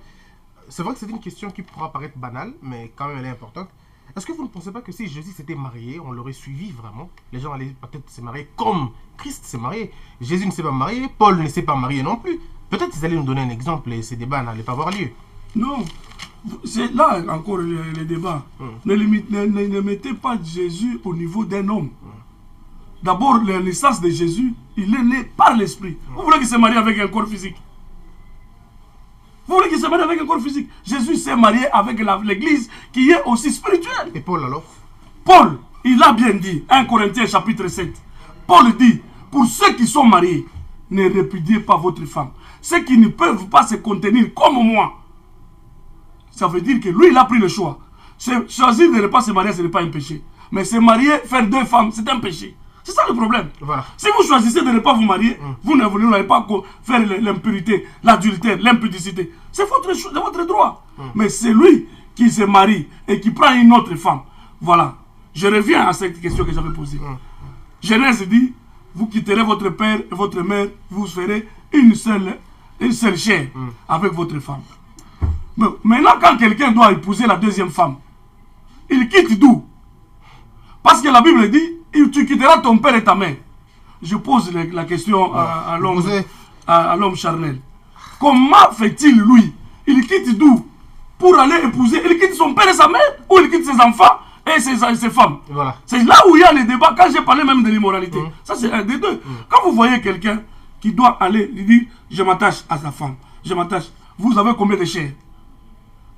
[SPEAKER 1] C'est vrai que c'est une question qui pourra paraître banale, mais quand même elle est importante. Est-ce que vous ne pensez pas que si Jésus s'était marié, on l'aurait suivi vraiment? Les gens allaient peut-être se marier comme Christ s'est marié. Jésus ne s'est pas marié, Paul ne s'est pas marié non plus. Peut-être qu'ils allaient nous donner un exemple et ces débats n'allaient pas avoir lieu.
[SPEAKER 2] Non, c'est là encore les débats. Ne mettez pas Jésus au niveau d'un homme. D'abord, la naissance de Jésus, il est né par l'Esprit. Vous voulez qu'il se marie avec un corps physique? Vous voulez qu'il se marie avec un corps physique? Jésus s'est marié avec l'Église qui est aussi spirituelle.
[SPEAKER 1] Et Paul alors?
[SPEAKER 2] Paul, il a bien dit, 1 Corinthiens chapitre 7. Paul dit, pour ceux qui sont mariés, ne répudiez pas votre femme. Ceux qui ne peuvent pas se contenir comme moi. Ça veut dire que lui, il a pris le choix. Choisir de ne pas se marier, ce n'est pas un péché. Mais se marier, faire deux femmes, c'est un péché. C'est ça le problème.
[SPEAKER 1] Voilà.
[SPEAKER 2] Si vous choisissez de ne pas vous marier, vous n'allez pas faire l'impurité, l'adultère, l'impudicité. C'est votre droit. Mais c'est lui qui se marie et qui prend une autre femme. Voilà. Je reviens à cette question que j'avais posée. Genèse dit, vous quitterez votre père et votre mère, vous ferez une seule chair avec votre femme. Mais maintenant, quand quelqu'un doit épouser la deuxième femme, il quitte d'où? Parce que la Bible dit, tu quitteras ton père et ta mère. Je pose la question à l'homme charnel. Comment fait-il, lui? Il quitte d'où? Pour aller épouser, il quitte son père et sa mère, ou il quitte ses enfants et ses femmes.
[SPEAKER 1] Voilà.
[SPEAKER 2] C'est là où il y a les débats, quand j'ai parlé même de l'immoralité. Ça, c'est un des deux. Quand vous voyez quelqu'un qui doit aller, il dit, je m'attache à sa femme, je m'attache. Vous avez combien de chairs?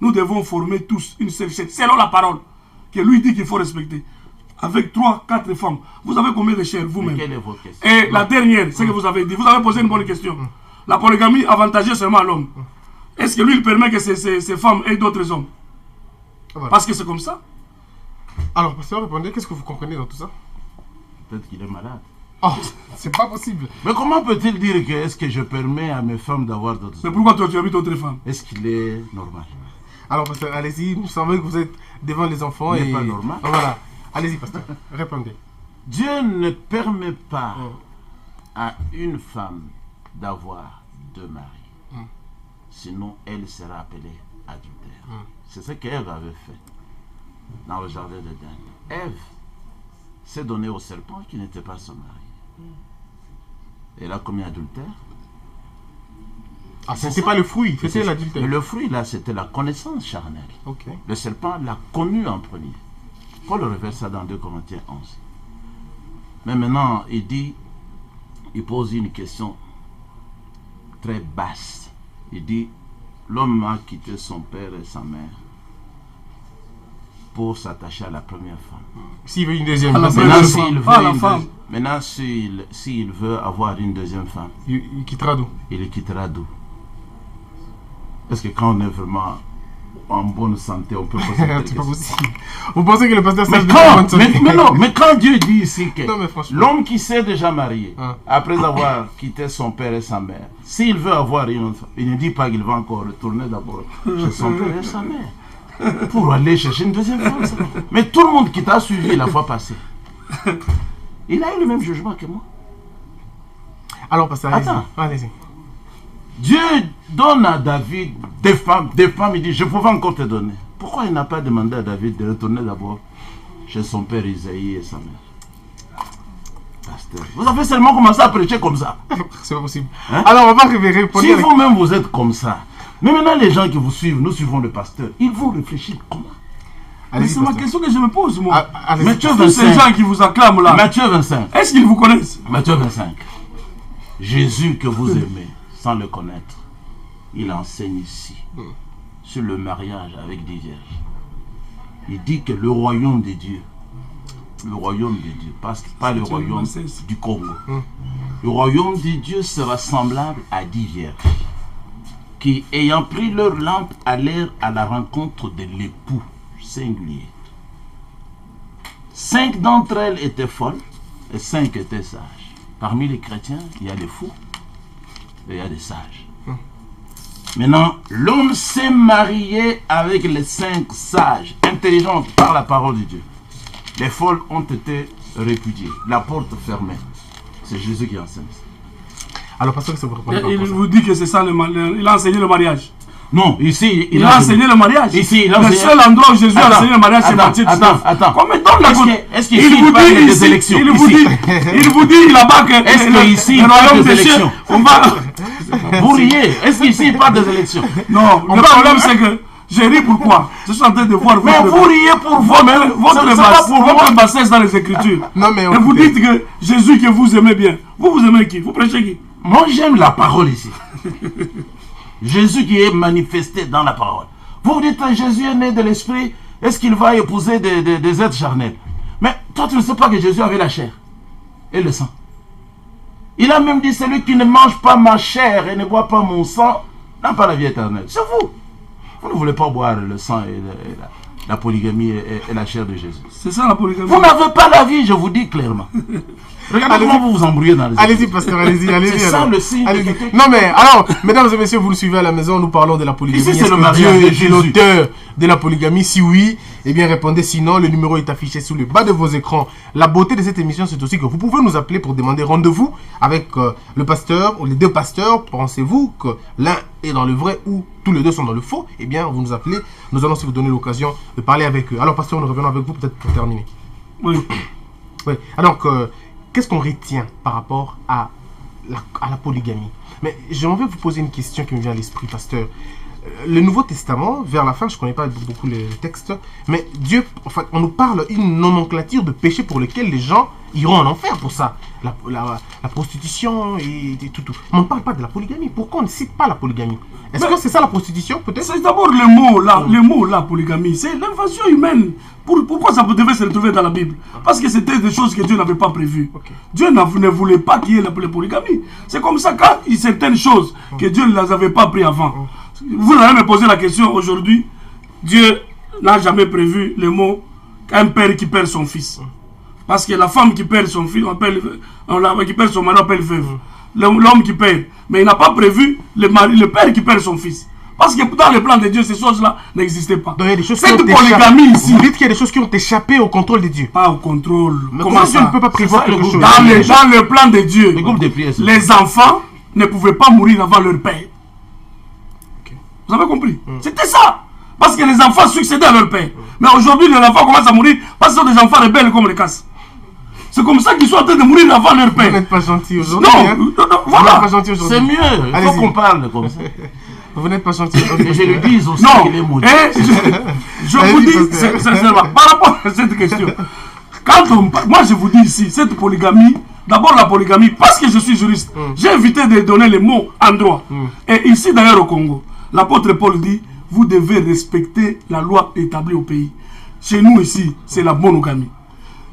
[SPEAKER 2] Nous devons former tous une seule chair, selon la parole, que lui dit qu'il faut respecter. Avec 3, 4 femmes. Vous avez combien de chairs vous-même? Et la dernière, c'est que vous avez dit, vous avez posé une bonne question. La polygamie avantageait seulement à l'homme. Est-ce que lui, il permet que ces femmes aient d'autres hommes? Voilà. Parce que c'est comme ça.
[SPEAKER 1] Alors, pasteur, répondez, qu'est-ce que vous comprenez dans tout ça?
[SPEAKER 3] Peut-être qu'il est malade.
[SPEAKER 1] Oh, c'est pas possible.
[SPEAKER 3] Mais comment peut-il dire que est-ce que je permets à mes femmes d'avoir d'autres hommes?
[SPEAKER 2] Mais pourquoi toi tu habites d'autres femmes?
[SPEAKER 3] Est-ce qu'il est normal?
[SPEAKER 1] Alors, pasteur, allez-y, il me semble que vous êtes devant les enfants.
[SPEAKER 3] Il n'est pas normal.
[SPEAKER 1] Voilà. Allez-y, pasteur, répondez.
[SPEAKER 3] Dieu ne permet pas à une femme d'avoir deux maris. Sinon, elle sera appelée adultère. C'est ce qu'Ève avait fait dans le jardin d'Éden. Ève s'est donnée au serpent qui n'était pas son mari. Elle a commis adultère.
[SPEAKER 1] Ah, ce n'était pas le fruit, c'était l'adultère.
[SPEAKER 3] Le fruit, là, c'était la connaissance charnelle.
[SPEAKER 1] Okay.
[SPEAKER 3] Le serpent l'a connu en premier. Paul révèle ça dans 2 Corinthiens 11. Mais maintenant, il pose une question très basse. Il dit, l'homme a quitté son père et sa mère pour s'attacher à la première femme.
[SPEAKER 1] S'il veut une deuxième
[SPEAKER 3] femme. Maintenant, s'il veut avoir une deuxième femme,
[SPEAKER 1] il quittera d'où?
[SPEAKER 3] Il quittera d'où? Parce que quand on est vraiment en bonne santé, on peut poser cette
[SPEAKER 1] C'est pas
[SPEAKER 3] question.
[SPEAKER 1] possible. Vous pensez que le pasteur
[SPEAKER 3] Mais
[SPEAKER 1] Serge
[SPEAKER 3] quand,
[SPEAKER 1] bonne santé?
[SPEAKER 3] mais quand Dieu dit ici que
[SPEAKER 1] Non, mais franchement.
[SPEAKER 3] l'homme qui s'est déjà marié,
[SPEAKER 1] Hein.
[SPEAKER 3] après avoir quitté son père et sa mère, s'il veut avoir une autre, il ne dit pas qu'il va encore retourner d'abord chez son père et sa mère pour aller chercher une deuxième femme. Ça. Mais tout le monde qui t'a suivi la fois passée, il a eu le même jugement que moi.
[SPEAKER 1] Alors, pasteur, allez-y.
[SPEAKER 3] Attends.
[SPEAKER 1] Allez-y.
[SPEAKER 3] Dieu donne à David des femmes, il dit, je pouvais encore te donner. Pourquoi il n'a pas demandé à David de retourner d'abord chez son père Isaïe et sa mère? Pasteur, vous avez seulement commencé à prêcher comme ça.
[SPEAKER 1] C'est pas possible.
[SPEAKER 3] Hein?
[SPEAKER 1] Alors, on va répondre.
[SPEAKER 3] Si vous-même vous êtes comme ça, mais maintenant les gens qui vous suivent, nous suivons le pasteur, ils vont réfléchir comment?
[SPEAKER 2] Mais c'est ma question que je me pose, moi.
[SPEAKER 3] Matthieu
[SPEAKER 2] Tous ces
[SPEAKER 3] 25.
[SPEAKER 2] gens qui vous acclament là,
[SPEAKER 3] Matthieu 25.
[SPEAKER 2] est-ce qu'ils vous connaissent?
[SPEAKER 3] Matthieu 25. Jésus que vous aimez sans le connaître, il enseigne ici sur le mariage avec des vierges. Il dit que le royaume de Dieu, pas le royaume du Congo, le royaume de Dieu sera semblable à 10 vierges qui, ayant pris leur lampe, allèrent à la rencontre de l'époux singulier. 5 d'entre elles étaient folles et 5 étaient sages. Parmi les chrétiens, il y a des fous et il y a des sages. Maintenant, l'homme s'est marié avec les 5 sages, intelligents par la parole de Dieu. Les folles ont été répudiées, la porte fermée. C'est Jésus qui enseigne.
[SPEAKER 1] Alors, pasteur, ça vous répond.
[SPEAKER 2] Il vous dit que c'est ça, il a enseigné le mariage.
[SPEAKER 3] Non, ici,
[SPEAKER 2] Il a enseigné le mariage.
[SPEAKER 3] Ici, il a
[SPEAKER 2] le
[SPEAKER 3] enseigné...
[SPEAKER 2] seul endroit où Jésus a enseigné le mariage, c'est Matthieu 19.
[SPEAKER 3] Attends. Est-ce qu'il
[SPEAKER 2] il vous
[SPEAKER 3] parle
[SPEAKER 2] dit
[SPEAKER 3] des
[SPEAKER 2] ici,
[SPEAKER 3] élections?
[SPEAKER 2] il vous dit là-bas que
[SPEAKER 3] Est-ce qu'ici, il
[SPEAKER 2] le
[SPEAKER 3] parle
[SPEAKER 2] royaume
[SPEAKER 3] des
[SPEAKER 2] des cieux,
[SPEAKER 3] élections?
[SPEAKER 2] on va...
[SPEAKER 3] Vous riez. Est-ce qu'ici, il parle des élections?
[SPEAKER 2] Non, le problème c'est que j'ai ri pourquoi? Je suis en train de voir
[SPEAKER 3] Mais vous riez pour vous-même.
[SPEAKER 2] votre bassesse dans les Écritures.
[SPEAKER 1] Non, mais
[SPEAKER 2] et vous dites que Jésus que vous aimez bien. Vous aimez qui? Vous prêchez qui?
[SPEAKER 3] Moi, j'aime la parole ici. Jésus qui est manifesté dans la parole. Vous dites que Jésus est né de l'esprit, est-ce qu'il va épouser des êtres charnels? Mais toi, tu ne sais pas que Jésus avait la chair et le sang. Il a même dit, celui qui ne mange pas ma chair et ne boit pas mon sang n'a pas la vie éternelle. C'est vous. Vous ne voulez pas boire le sang et la polygamie et la chair de Jésus.
[SPEAKER 2] C'est ça la polygamie.
[SPEAKER 3] Vous n'avez pas la vie, je vous dis clairement. Regardez comment vous vous embrouillez dans les
[SPEAKER 1] Allez-y, pasteur, allez-y.
[SPEAKER 3] C'est ça le signe.
[SPEAKER 1] Non, mais alors, mesdames et messieurs, vous le suivez à la maison, nous parlons de la polygamie.
[SPEAKER 3] Ici, c'est le
[SPEAKER 1] mariage.
[SPEAKER 3] mariage
[SPEAKER 1] Dieu
[SPEAKER 3] de
[SPEAKER 1] est
[SPEAKER 3] Jésus.
[SPEAKER 1] l'auteur de la polygamie? Si oui, eh bien répondez. Sinon, le numéro est affiché sous le bas de vos écrans. La beauté de cette émission, c'est aussi que vous pouvez nous appeler pour demander rendez-vous avec le pasteur ou les deux pasteurs. Pensez-vous que l'un est dans le vrai ou tous les deux sont dans le faux? Eh bien, vous nous appelez. Nous allons aussi vous donner l'occasion de parler avec eux. Alors, pasteur, nous revenons avec vous peut-être pour terminer.
[SPEAKER 2] Oui.
[SPEAKER 1] Oui. Alors, qu'est-ce qu'on retient par rapport à la polygamie? Mais j'ai envie de vous poser une question qui me vient à l'esprit, pasteur. Le Nouveau Testament, vers la fin, je ne connais pas beaucoup les textes, mais Dieu, enfin, on nous parle une nomenclature de péchés pour lesquels les gens iront en enfer pour ça. La prostitution et tout. Mais on ne parle pas de la polygamie. Pourquoi on ne cite pas la polygamie? Est-ce que c'est ça la prostitution, peut-être?
[SPEAKER 2] C'est d'abord le mot là, polygamie. C'est l'invasion humaine. Pourquoi ça devait se retrouver dans la Bible? Parce que c'était des choses que Dieu n'avait pas prévues. Okay. Dieu ne voulait pas qu'il y ait la polygamie. C'est comme ça quand il y a certaines choses que Dieu ne les avait pas prises avant. Vous allez me poser la question aujourd'hui. Dieu n'a jamais prévu le mot qu'un père qui perd son fils. Parce que la femme qui perd son fils, qui perd son mari, on appelle veuve. L'homme qui perd. Mais il n'a pas prévu le père qui perd son fils. Parce que dans le plan de Dieu, ces choses-là n'existaient pas.
[SPEAKER 1] Donc, il y a des choses
[SPEAKER 2] cette polygamie ici.
[SPEAKER 1] Vous dites qu'il y a des choses qui ont échappé au contrôle de Dieu.
[SPEAKER 2] Pas au contrôle.
[SPEAKER 1] Mais comment Dieu ne peut pas prévoir quelque chose?
[SPEAKER 2] Dans le plan de Dieu,
[SPEAKER 3] les
[SPEAKER 2] enfants ne pouvaient pas mourir avant leur père. Okay. Vous avez compris? C'était ça. Parce que les enfants succédaient à leur père. Mais aujourd'hui, les enfants commencent à mourir parce que ce sont des enfants rebelles comme les casses. C'est comme ça qu'ils sont en train de mourir avant leur père.
[SPEAKER 1] Vous n'êtes pas gentil aujourd'hui.
[SPEAKER 2] Non, voilà.
[SPEAKER 3] C'est mieux. Il faut qu'on parle comme ça.
[SPEAKER 1] Vous n'êtes pas gentil aujourd'hui.
[SPEAKER 3] Et je le dis aussi qu'il est maudit.
[SPEAKER 2] Je vous dis, sincèrement, par rapport à cette question, moi je vous dis ici, cette polygamie, d'abord la polygamie, parce que je suis juriste, j'ai évité de donner les mots en droit. Et ici d'ailleurs au Congo, l'apôtre Paul dit, vous devez respecter la loi établie au pays. Chez nous ici, c'est la monogamie.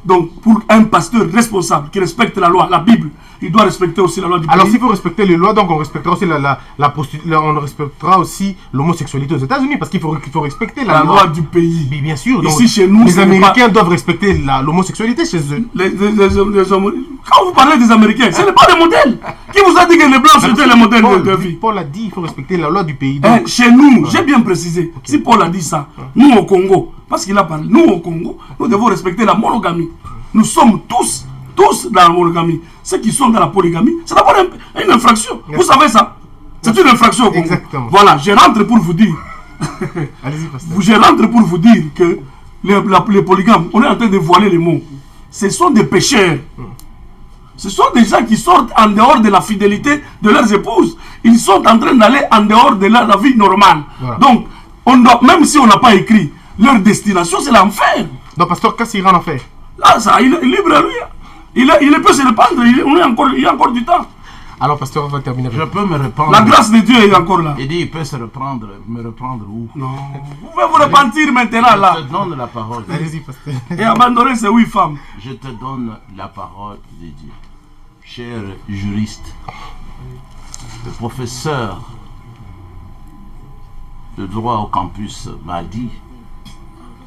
[SPEAKER 2] Donc, pour un pasteur responsable qui respecte la loi, la Bible, il doit respecter aussi la loi du pays.
[SPEAKER 1] Alors, s'il faut respecter les lois, donc on respectera aussi on respectera aussi l'homosexualité aux États-Unis, parce qu'il faut respecter la
[SPEAKER 2] loi du pays.
[SPEAKER 1] Bien sûr.
[SPEAKER 2] Ici, chez nous,
[SPEAKER 1] les Américains doivent respecter l'homosexualité chez eux.
[SPEAKER 2] Quand vous parlez des Américains, ce n'est pas des modèles. Qui vous a dit que les Blancs c'était les modèles de vie?
[SPEAKER 1] Paul a dit qu'il faut respecter la loi du pays.
[SPEAKER 2] Donc... Chez nous, j'ai bien précisé, si Paul a dit ça, nous au Congo, parce qu'il a parlé, nous au Congo, nous devons respecter la monogamie. Nous sommes tous dans la monogamie. Ceux qui sont dans la polygamie, c'est d'abord une infraction. Vous savez ça? C'est une infraction au Congo.
[SPEAKER 1] Exactement.
[SPEAKER 2] Voilà, je rentre pour vous dire.
[SPEAKER 1] Allez-y, pasteur.
[SPEAKER 2] Je rentre pour vous dire que les polygames, on est en train de voiler les mots. Ce sont des pécheurs. Ce sont des gens qui sortent en dehors de la fidélité de leurs épouses. Ils sont en train d'aller en dehors de la vie normale. Voilà. Donc, même si on n'a pas écrit, leur destination, c'est l'enfer.
[SPEAKER 1] Donc, pasteur, qu'est-ce qu'il ira en enfer?
[SPEAKER 2] Là, ça, il est libre à lui. Il peut se répandre, il y a encore du temps.
[SPEAKER 1] Alors, pasteur, on va terminer.
[SPEAKER 3] Je peux me reprendre.
[SPEAKER 2] La grâce de Dieu est encore là.
[SPEAKER 3] Il dit, il peut se reprendre. Me reprendre où?
[SPEAKER 2] Non. Vous pouvez vous repentir maintenant là.
[SPEAKER 3] Je te donne la parole.
[SPEAKER 1] Allez-y, pasteur.
[SPEAKER 2] Et abandonner ces 8 femmes.
[SPEAKER 3] Je te donne la parole de Dieu. Cher juriste, le professeur de droit au campus m'a dit,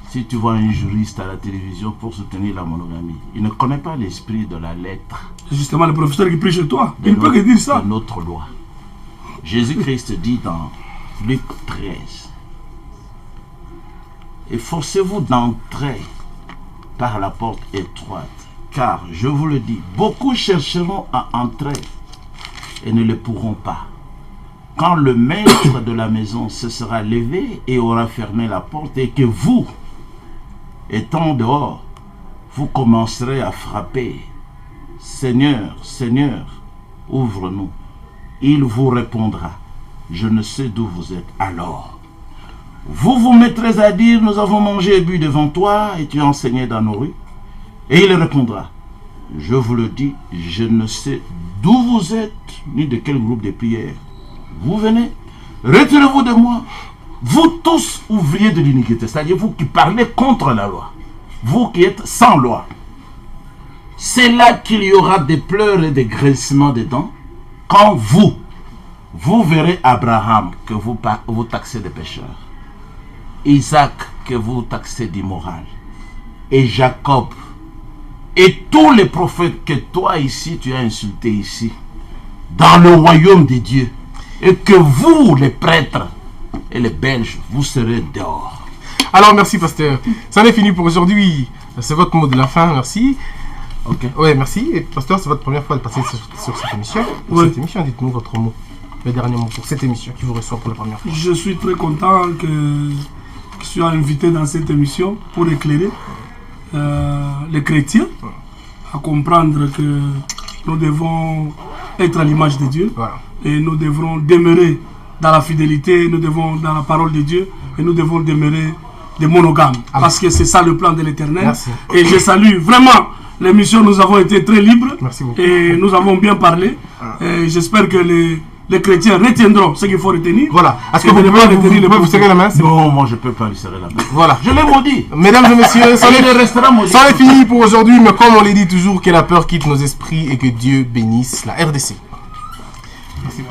[SPEAKER 3] si tu vois un juriste à la télévision pour soutenir la monogamie, il ne connaît pas l'esprit de la lettre.
[SPEAKER 2] C'est justement le professeur qui prie chez toi. Il ne peut que dire ça.
[SPEAKER 3] De notre loi. Jésus-Christ dit dans Luc 13, efforcez-vous d'entrer par la porte étroite, car je vous le dis, beaucoup chercheront à entrer et ne le pourront pas. Quand le maître de la maison se sera levé et aura fermé la porte, et que vous, étant dehors, vous commencerez à frapper, Seigneur, Seigneur, ouvre-nous. Il vous répondra, je ne sais d'où vous êtes. Alors, vous vous mettrez à dire, nous avons mangé et bu devant toi, et tu as enseigné dans nos rues. Et il répondra, je vous le dis, je ne sais d'où vous êtes, ni de quel groupe de prière. Vous venez, retirez-vous de moi, vous tous ouvriers de l'iniquité, c'est-à-dire vous qui parlez contre la loi, vous qui êtes sans loi. C'est là qu'il y aura des pleurs et des graissements de dents, quand vous verrez Abraham que vous taxez de pécheur, Isaac que vous taxez d'immoral, et Jacob, et tous les prophètes que toi ici, tu as insultés ici, dans le royaume de Dieu, et que vous, les prêtres et les Belges, vous serez dehors.
[SPEAKER 1] Alors, merci, pasteur. Ça en est fini pour aujourd'hui. C'est votre mot de la fin, merci.
[SPEAKER 3] Ok.
[SPEAKER 1] Oui, merci. Et pasteur, c'est votre première fois de passer sur cette émission. Pour cette émission, dites-nous votre mot, le dernier mot pour cette émission qui vous reçoit pour la première fois.
[SPEAKER 2] Je suis très content que je sois invité dans cette émission pour éclairer les chrétiens à comprendre que nous devons être à l'image de Dieu.
[SPEAKER 1] Voilà.
[SPEAKER 2] Et nous devrons demeurer dans la fidélité, nous devons dans la parole de Dieu, et nous devons demeurer des monogames. Parce que c'est ça le plan de l'Éternel. Et je salue vraiment l'émission, nous avons été très libres.
[SPEAKER 1] Merci beaucoup.
[SPEAKER 2] Et nous avons bien parlé. Et j'espère que les chrétiens retiendront ce qu'il faut retenir.
[SPEAKER 1] Voilà. Est-ce que vous pouvez vous serrer la main?
[SPEAKER 3] Non, moi je ne peux pas lui serrer la main.
[SPEAKER 1] Voilà.
[SPEAKER 3] Je l'ai maudit.
[SPEAKER 1] Mesdames et messieurs, ça
[SPEAKER 3] est
[SPEAKER 1] fini pour aujourd'hui. Mais comme on les dit toujours, que la peur quitte nos esprits et que Dieu bénisse la RDC. Merci.